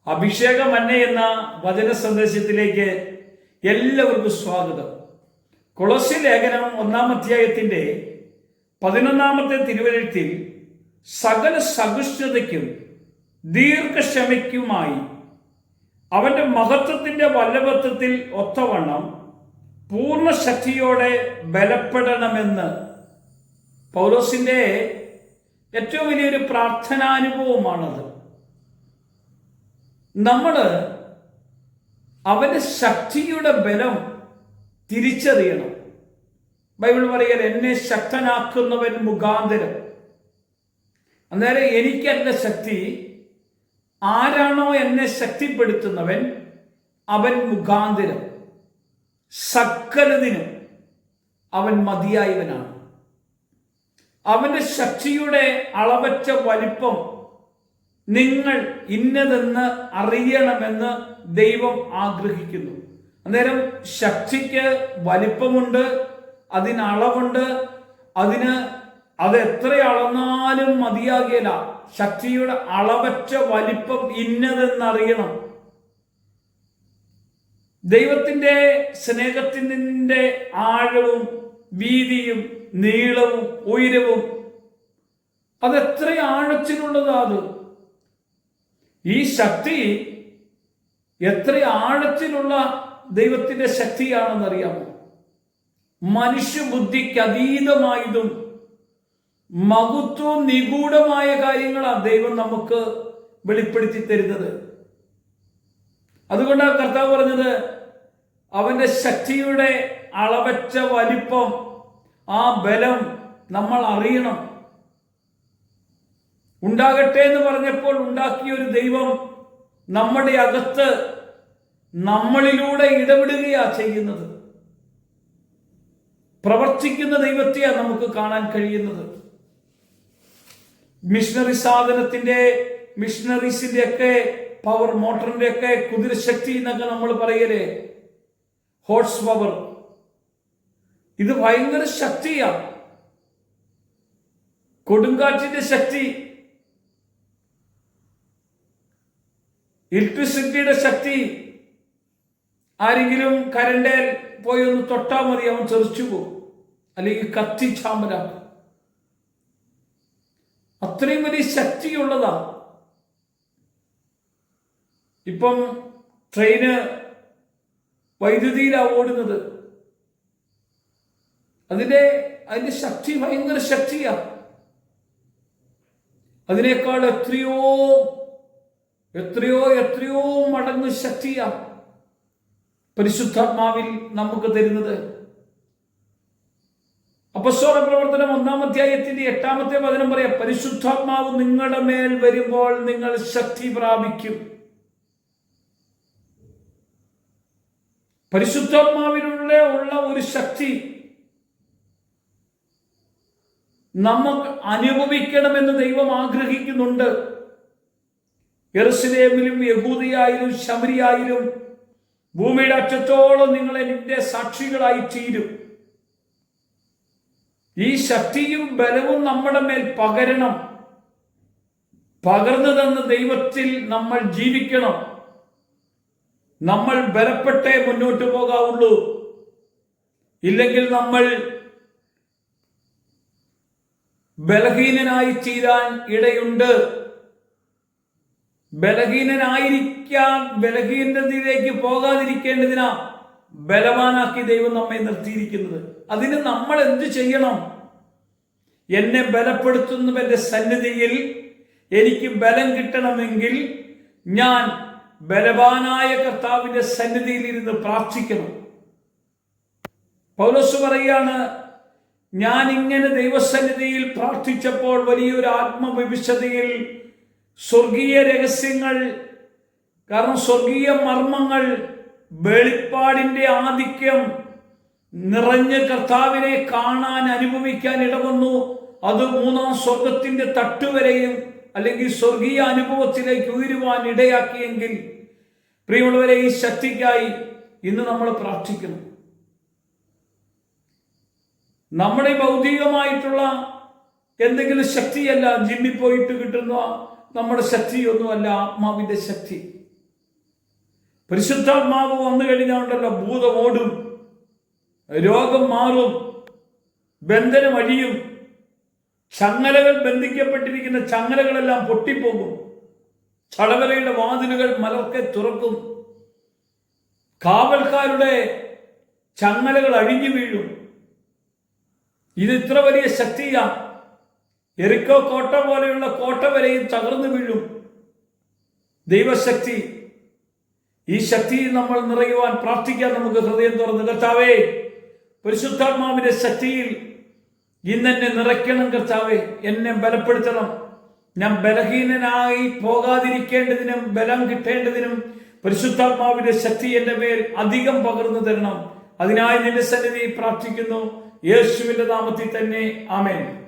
അഭിഷേകമന്ന എന്ന വചന സന്ദേശത്തിലേക്ക് എല്ലാവർക്കും സ്വാഗതം. കൊളോസ്യ ലേഖനം 1-ാം അധ്യായത്തിന്റെ 11-ാമത്തെ തിരുവെഴുത്തിൽ സകല സഹിഷ്ണുതയ്ക്കും ദീർഘക്ഷമയ്ക്കുമായി അവന്റെ മഹത്വത്തിന്റെ വല്ലഭത്വത്തിൽ ഒത്തവണ്ണം പൂർണ്ണ ശക്തിയോടെ ബലപ്പെടണമെന്ന് പൗലോസിന്റെ ഏറ്റവും വലിയൊരു പ്രാർത്ഥനാനുഭവമാണത്. നമ്മൾ അവന്റെ ശക്തിയുടെ ബലം തിരിച്ചറിയണം. ബൈബിൾ പറയുക, എന്നെ ശക്തനാക്കുന്നവൻ മുഖാന്തരം. അന്നേരം എനിക്കല്ല ശക്തി, ആരാണോ എന്നെ ശക്തിപ്പെടുത്തുന്നവൻ അവൻ മുഖാന്തരം സകലതിനും അവൻ മതിയായവനാണ്. അവന്റെ ശക്തിയുടെ അളവറ്റ വലിപ്പം നിങ്ങൾ ഇന്നതെന്ന് അറിയണമെന്ന് ദൈവം ആഗ്രഹിക്കുന്നു. അന്നേരം ശക്തിക്ക് വലിപ്പമുണ്ട്, അതിന് അളവുണ്ട്. അത് എത്ര അളന്നാലും മതിയാകില്ല. ശക്തിയുടെ അളവറ്റ വലിപ്പം ഇന്നതെന്നറിയണം. ദൈവത്തിന്റെ സ്നേഹത്തിന്റെ ആഴവും വീതിയും നീളവും ഉയരവും അതെത്ര ആഴത്തിലുള്ളതാ അത്. ഈ ശക്തി എത്ര ആഴത്തിലുള്ള ദൈവത്തിന്റെ ശക്തിയാണെന്നറിയാമോ? മനുഷ്യബുദ്ധിക്ക് അതീതമായതും മഹത്വവും നിഗൂഢമായ കാര്യങ്ങളാണ് ദൈവം നമുക്ക് വെളിപ്പെടുത്തി തരുന്നത്. അതുകൊണ്ടാണ് കർത്താവ് പറഞ്ഞത്, അവന്റെ ശക്തിയുടെ അളവറ്റ വലിപ്പം, ആ ബലം നമ്മൾ അറിയണം. ഉണ്ടാകട്ടെ എന്ന് പറഞ്ഞപ്പോൾ ഉണ്ടാക്കിയ ഒരു ദൈവം നമ്മുടെ അകത്ത് നമ്മളിലൂടെ ഇടപെടുകയാ ചെയ്യുന്നത്. പ്രവർത്തിക്കുന്ന ദൈവത്തെയാണ് നമുക്ക് കാണാൻ കഴിയുന്നത്. മിഷണറീസിന്റെ ഒക്കെ പവർ, മോട്ടറിന്റെ ഒക്കെ കുതിരശക്തി എന്നൊക്കെ നമ്മൾ പറയലേ, ഹോഴ്സ് പവർ. ഇത് ഭയങ്കര ശക്തിയാണ്. കൊടുങ്കാറ്റിന്റെ ശക്തി, ഇലക്ട്രിസിറ്റിയുടെ ശക്തി. ആരെങ്കിലും കരണ്ടേൽ പോയി ഒന്ന് തൊട്ടാൽ മതി, അവൻ തെറിച്ചു പോകും, അല്ലെങ്കിൽ കത്തിച്ചാമ്പലാക്കും. അത്രയും വലിയ ശക്തിയുള്ളതാ. ഇപ്പം ട്രെയിന് വൈദ്യുതിയിലാണ് ഓടുന്നത്. അതിന്റെ ശക്തി ഭയങ്കര ശക്തിയാ. അതിനേക്കാൾ എത്രയോ എത്രയോ എത്രയോ മടങ്ങ് ശക്തിയാ പരിശുദ്ധാത്മാവിൽ നമുക്ക് തരുന്നത്. അപ്പോസ്തല പ്രവർത്തനം 1-ാം അധ്യായത്തിന്റെ 8-ാമത്തെ വചനം പറയാം, പരിശുദ്ധാത്മാവ് നിങ്ങളുടെ മേൽ വരുമ്പോൾ നിങ്ങൾ ശക്തി പ്രാപിക്കും. പരിശുദ്ധാത്മാവിലുള്ള ഒരു ശക്തി നമുക്ക് അനുഭവിക്കണമെന്ന് ദൈവം ആഗ്രഹിക്കുന്നുണ്ട്. യെരുശലേമിലും യഹൂദയായാലും ശമരിയായാലും ഭൂമിയുടെ അറ്റത്തോളം നിങ്ങൾ എന്റെ സാക്ഷികളായി തീരും. ഈ ശക്തിയും ബലവും നമ്മുടെ മേൽ പകരണം. പകർന്നു തന്ന ദൈവത്തിൽ നമ്മൾ ജീവിക്കണം. നമ്മൾ ബലപ്പെട്ടേ മുന്നോട്ട് പോകാവുള്ളൂ. ഇല്ലെങ്കിൽ നമ്മൾ ബലഹീനനായി തീരാൻ ഇടയുണ്ട്. ബലഹീനതയിലേക്ക് പോകാതിരിക്കേണ്ടതിനാ ബലവാനാക്കി ദൈവം നമ്മെ നിർത്തിയിരിക്കുന്നത്. അതിന് നമ്മൾ എന്ത് ചെയ്യണം? എന്നെ ബലപ്പെടുത്തുന്നവന്റെ സന്നിധിയിൽ എനിക്ക് ബലം കിട്ടണമെങ്കിൽ ഞാൻ ബലവാനായ കർത്താവിന്റെ സന്നിധിയിൽ ഇരുന്ന് പ്രാർത്ഥിക്കണം. പൗലോസ് പറയാണ്, ഞാൻ ഇങ്ങനെ ദൈവസന്നിധിയിൽ പ്രാർത്ഥിച്ചപ്പോൾ വലിയൊരു ആത്മവിവിശതയിൽ സ്വർഗീയ രഹസ്യങ്ങൾ, കാരണം സ്വർഗീയ മർമ്മങ്ങൾ, വെളിപ്പാടിന്റെ ആധിക്യം നിറഞ്ഞ് കർത്താവിനെ കാണാൻ അനുഭവിക്കാൻ ഇടവന്നു. അത് 3-ാം സ്വർഗത്തിന്റെ തട്ടുവരെയും അല്ലെങ്കിൽ സ്വർഗീയ അനുഭവത്തിലേക്ക് ഉയരുവാൻ ഇടയാക്കിയെങ്കിൽ, പ്രിയമുള്ളവരെ, ഈ ശക്തിക്കായി ഇന്ന് നമ്മൾ പ്രാർത്ഥിക്കണം. നമ്മുടെ ഭൗതികമായിട്ടുള്ള എന്തെങ്കിലും ശക്തിയല്ല, ജിമ്മിൽ പോയിട്ട് കിട്ടുന്ന നമ്മുടെ ശക്തിയൊന്നുമല്ല ആത്മാവിന്റെ ശക്തി. പരിശുദ്ധാത്മാവ് വന്നു കഴിഞ്ഞാണ്ടല്ലോ ഭൂതം ഓടും, രോഗം മാറും, ബന്ധനം അഴിയും, ചങ്ങലകൾ ബന്ധിക്കപ്പെട്ടിരിക്കുന്ന ചങ്ങലകളെല്ലാം പൊട്ടിപ്പോകും, ചടവരയുടെ വാതിലുകൾ മലർക്കെ തുറക്കും, കാവൽക്കാരുടെ ചങ്ങലകൾ അഴിഞ്ഞു വീഴും. ഇത് ഇത്ര വലിയ ശക്തിയാ. എറിക്കോ കോട്ട പോലെയുള്ള കോട്ട വരെയും തകർന്നു വീഴും. ദൈവശക്തി. ഈ ശക്തിയിൽ നമ്മൾ നിറയുവാൻ പ്രാർത്ഥിക്കാൻ നമുക്ക് ഹൃദയം തുറന്ന്. കർത്താവേ, പരിശുദ്ധാത്മാവിന്റെ ശക്തിയിൽ ഇന്നെന്നെ നിറയ്ക്കണം കർത്താവേ, എന്നെ ബലപ്പെടുത്തണം. ഞാൻ ബലഹീനനായി പോകാതിരിക്കേണ്ടതിനും ബലം കിട്ടേണ്ടതിനും പരിശുദ്ധാത്മാവിന്റെ ശക്തി എന്റെ മേൽ അധികം പകർന്നു തരണം. അതിനായി നിന്റെ സന്നിധി പ്രാർത്ഥിക്കുന്നു, യേശുവിന്റെ നാമത്തിൽ തന്നെ. ആമേൻ.